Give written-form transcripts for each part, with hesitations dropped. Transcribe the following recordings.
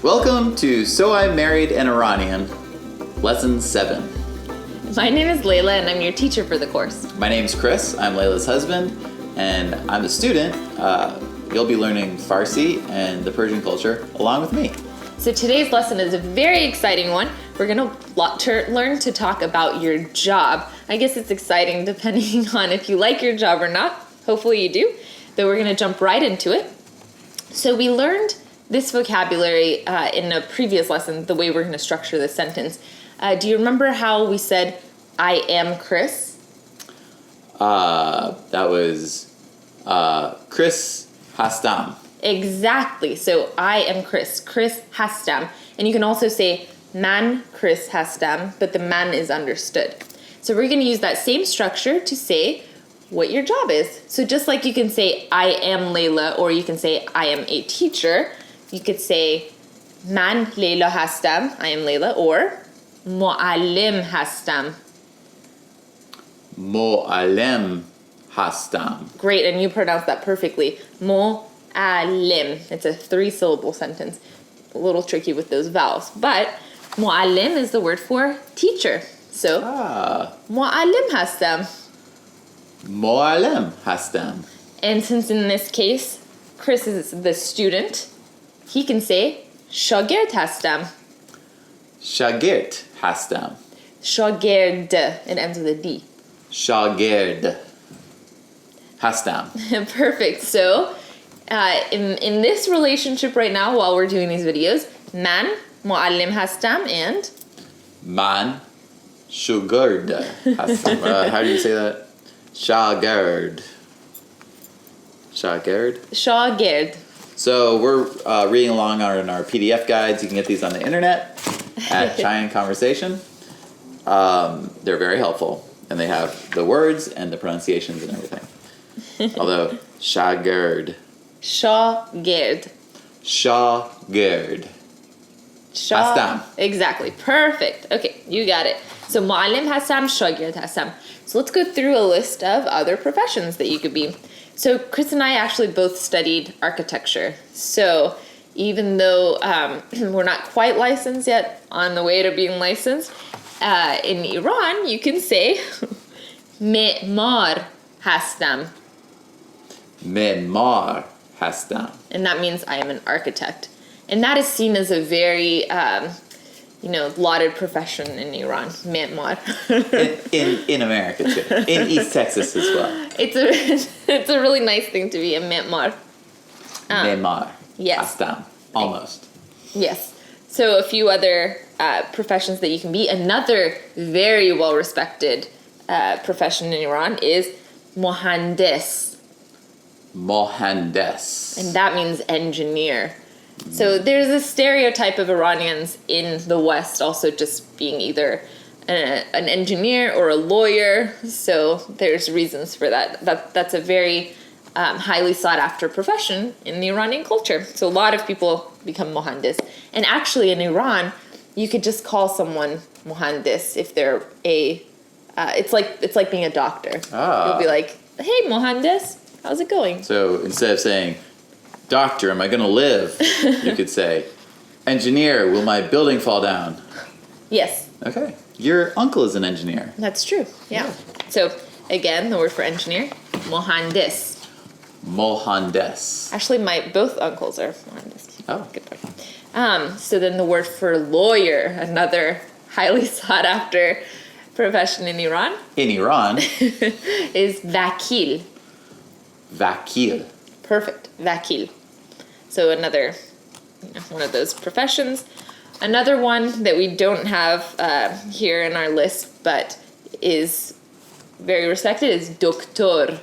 Welcome to So I Married an Iranian, Lesson 7. My name is Layla and I'm your teacher for the course. My name's Chris, I'm Layla's husband, and I'm a student. You'll be learning Farsi and the Persian culture along with me. So today's lesson is a very exciting one. We're going to learn to talk about your job. I guess it's exciting depending on if you like your job or not. Hopefully you do. But we're going to jump right into it. So we learned this vocabulary in a previous lesson, the way we're going to structure this sentence. Do you remember how we said, I am Chris? That was Chris Hastam. Exactly. So I am Chris. Chris Hastam. And you can also say man Chris Hastam, but the man is understood. So we're going to use that same structure to say what your job is. So just like you can say I am Layla, or you can say I am a teacher, you could say man Layla Hastam, I am Layla, or muallim Hastam. Muallim Hastam. Great, and you pronounced that perfectly. Mu'allim. It's a 3-syllable sentence. A little tricky with those vowels. But mu'allim is the word for teacher. So, mu'allim hastam. Muallim Hastam. And since in this case, Chris is the student, he can say shagird hastam. Shagird Hastam. Shagird. It ends with a D. Shagird Hastam. Perfect. So, in this relationship right now, while we're doing these videos, man, muallim hastam, and Man Shugard Hastam. How do you say that? Shagird. Shagird? shagird. So we're reading along on our PDF guides. You can get these on the internet at Cheyenne Conversation. They're very helpful, and they have the words and the pronunciations and everything. Although shagird. Shagird. Shagird. Hastam. Exactly. Perfect. Okay, you got it. So muallim hastam, shagird hastam. So let's go through a list of other professions that you could be. So Chris and I actually both studied architecture. So even though we're not quite licensed yet, on the way to being licensed, in Iran you can say me'mar hastam. Me'mar Hastam. And that means I am an architect. And that is seen as a very, lauded profession in Iran, me'mar. in America too. In East Texas as well. It's a really nice thing to be a me'mar. Me'mar. Yes. Hastam. Almost. Yes. So a few other professions that you can be. Another very well-respected profession in Iran is mohandes. Mohandes. And that means engineer. So there's a stereotype of Iranians in the West also just being either an engineer or a lawyer. So there's reasons for that. That's a very highly sought after profession in the Iranian culture. So a lot of people become mohandes. And actually in Iran, you could just call someone mohandes if they're it's like being a doctor. You'll be like, hey, mohandes, how's it going? So instead of saying, doctor, am I going to live? You could say, engineer, will my building fall down? Yes. Okay. Your uncle is an engineer. That's true. Yeah. So again, the word for engineer, mohandes. Mohandes. Actually, my both uncles are mohandes. Oh. Good point. So then the word for lawyer, another highly sought after profession in Iran. In Iran. Is vakil. Vakil. Perfect. Vakil. So another, one of those professions. Another one that we don't have here in our list, but is very respected, is doctor.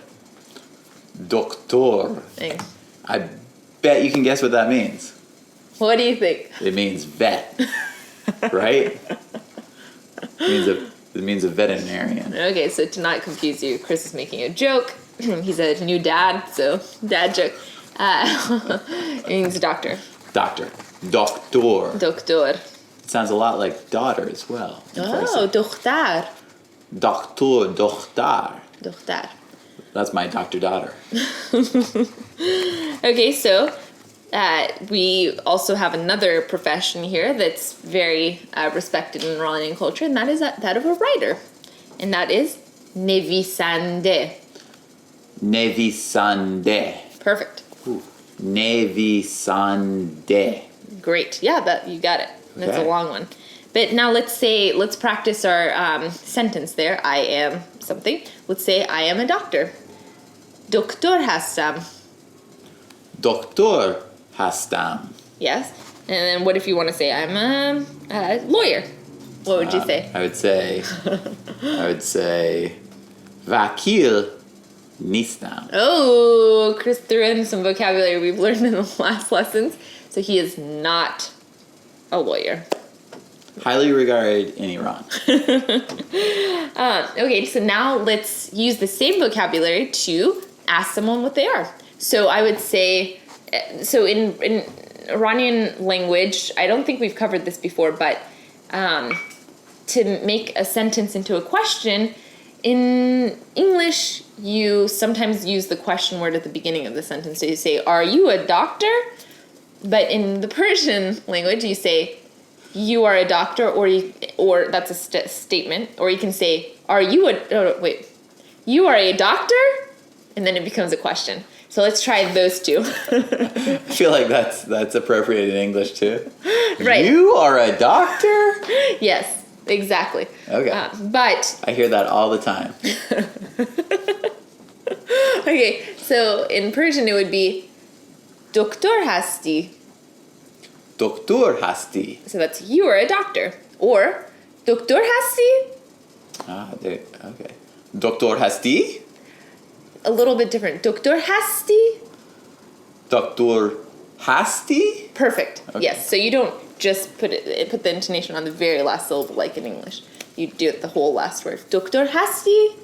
Doctor. Thanks. I bet you can guess what that means. What do you think? It means vet. Right? It means a veterinarian. Okay, so to not confuse you, Chris is making a joke. He's a new dad, so dad joke. It means doctor. Doctor. Doctor. Doctor. It sounds a lot like daughter as well. Oh, dochtar. Doctor, dochtar. Dochtar. That's my doctor daughter. Okay, so we also have another profession here that's very respected in Iranian culture, and that is that of a writer. And that is nevisande. Nevisande. Perfect. Ooh. Nevisande. Great. Yeah, you got it. That's Okay. a long one. But now let's practice our sentence there. I am something. Let's say I am a doctor. Doktor hastam. Doktor hastam. Yes. And then what if you want to say I'm a lawyer? What would you say? I would say vakil nistam. Oh, Chris threw in some vocabulary we've learned in the last lessons. So he is not a lawyer. Highly regarded in Iran. Okay, so now let's use the same vocabulary to ask someone what they are. So I would say, so in Iranian language, I don't think we've covered this before, but to make a sentence into a question, in English, you sometimes use the question word at the beginning of the sentence. So you say, are you a doctor? But in the Persian language, you say, you are a doctor, or that's a statement. Or you can say, you are a doctor? And then it becomes a question. So let's try those two. I feel like that's appropriate in English too. Right. You are a doctor? Yes, exactly. Okay. But, I hear that all the time. okay, so in Persian it would be, doktor hasti. Doktor hasti. So that's, you are a doctor. Or, doktor hasti? Okay. Doktor hasti? A little bit different. Doktor hasti? Doktor hasti? Perfect. Okay. Yes. So you don't just put the intonation on the very last syllable like in English. You do it the whole last word. Doktor hasti?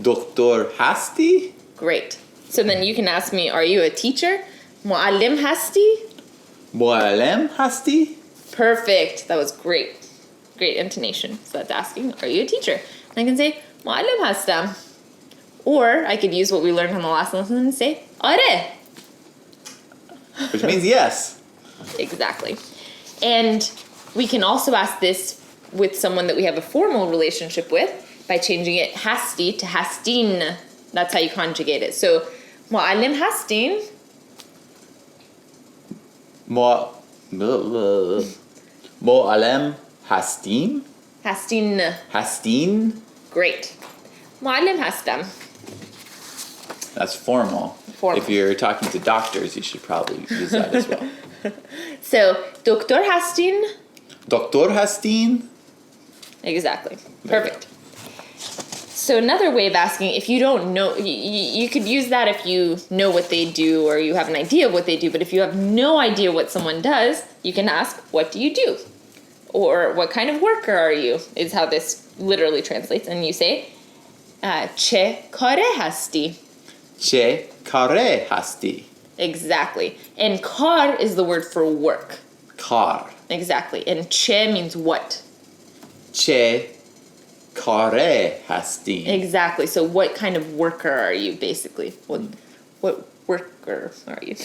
Doktor hasti? Great. So then you can ask me, are you a teacher? Muallim hasti? Muallim hasti? Perfect. That was great. Great intonation. So that's asking, are you a teacher? And I can say, Muallim hastam. Or I could use what we learned on the last lesson and say, Are. Which means yes. Exactly. And we can also ask this with someone that we have a formal relationship with by changing it hasti to hastin. That's how you conjugate it. So, Muallim hastin. Muallim hastin? Hastin. Hastin? Great. Muallim hastam. That's formal. Formal. If you're talking to doctors, you should probably use that as well. So, Doktor hastin. Doktor hastin? Exactly. Perfect. So another way of asking, if you don't know, you could use that if you know what they do or you have an idea of what they do. But if you have no idea what someone does, you can ask, what do you do? Or what kind of worker are you? Is how this literally translates. And you say, che kare hasti. Che kare hasti. Exactly. And kar is the word for work. Kar. Exactly. And che means what? Che kare hasti. Exactly. So what kind of worker are you, basically? What worker are you?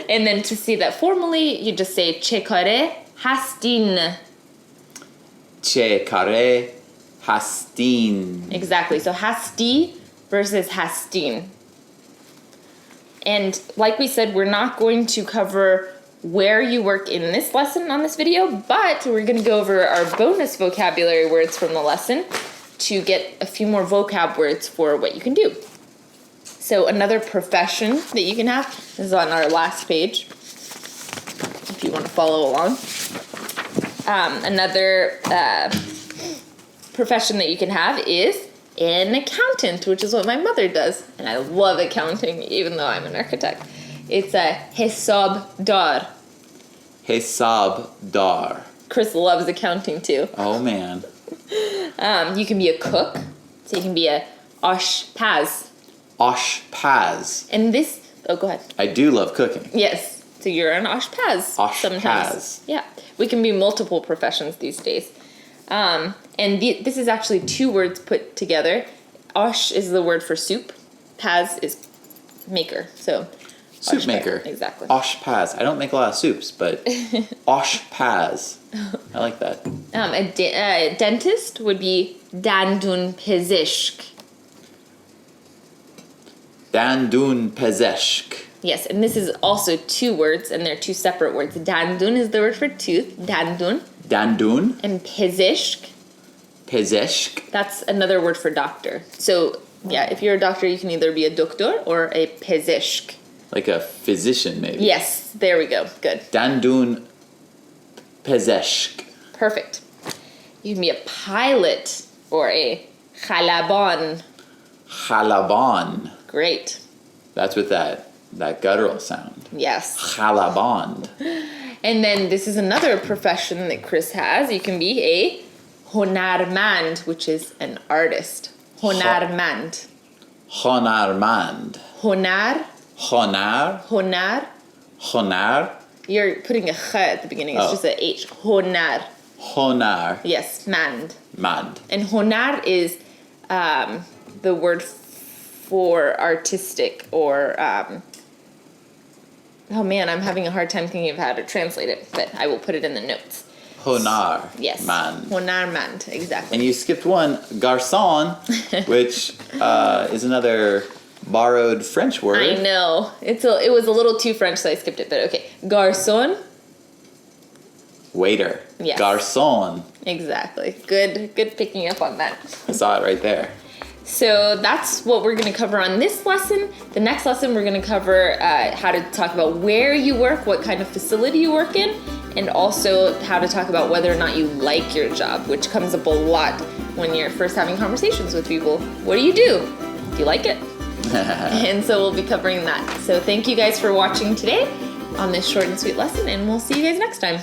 And then to say that formally, you just say che kare hastin. Che kare hastin. Exactly. So hasti versus hastin. And like we said, we're not going to cover where you work in this lesson on this video, but we're going to go over our bonus vocabulary words from the lesson to get a few more vocab words for what you can do. So another profession that you can have is on our last page, if you want to follow along. Another profession that you can have is an accountant, which is what my mother does. And I love accounting, even though I'm an architect. It's a hesabdar. Hesabdar. Chris loves accounting too. Oh man. You can be a cook. So you can be a ashpaz. Ashpaz. And this, oh, go ahead. I do love cooking. Yes. So you're an ashpaz. Ashpaz. Sometimes. Yeah. We can be multiple professions these days. And this is actually two words put together. Ash is the word for soup. Paz is maker. So Soup maker. Exactly. Oshpaz. I don't make a lot of soups, but oshpaz. I like that. A dentist would be dandun pezishk. Dandun pezeshk. Yes, and this is also two words, and they're two separate words. Dandun is the word for tooth, dandun. Dandun. And pezishk. Pezeshk. That's another word for doctor. So, yeah, if you're a doctor, you can either be a doctor or a pezishk. Like a physician, maybe. Yes, there we go. Good. Dandun pezeshk. Perfect. You can be a pilot or a khalaban. Khalaban. Great. That's with that guttural sound. Yes. Khalaban. And then this is another profession that Chris has. You can be a honarmand, which is an artist. Honarmand. Honarmand. Honar. Honar. Honar. Honar. You're putting a ch at the beginning. It's Oh. just a h. Honar. Honar. Yes, mand. Mand. And honar is the word for artistic or oh man, I'm having a hard time thinking of how to translate it, but I will put it in the notes. Honar. Yes. Man. Honarmand, exactly. And you skipped one, garçon, which is another borrowed French word. I know. It was a little too French, so I skipped it, but okay. Garçon. Waiter. Yes. Garçon. Exactly. Good picking up on that. I saw it right there. So that's what we're going to cover on this lesson. The next lesson, we're going to cover how to talk about where you work, what kind of facility you work in, and also how to talk about whether or not you like your job, which comes up a lot when you're first having conversations with people. What do? Do you like it? And so we'll be covering that. So thank you guys for watching today on this short and sweet lesson, and we'll see you guys next time.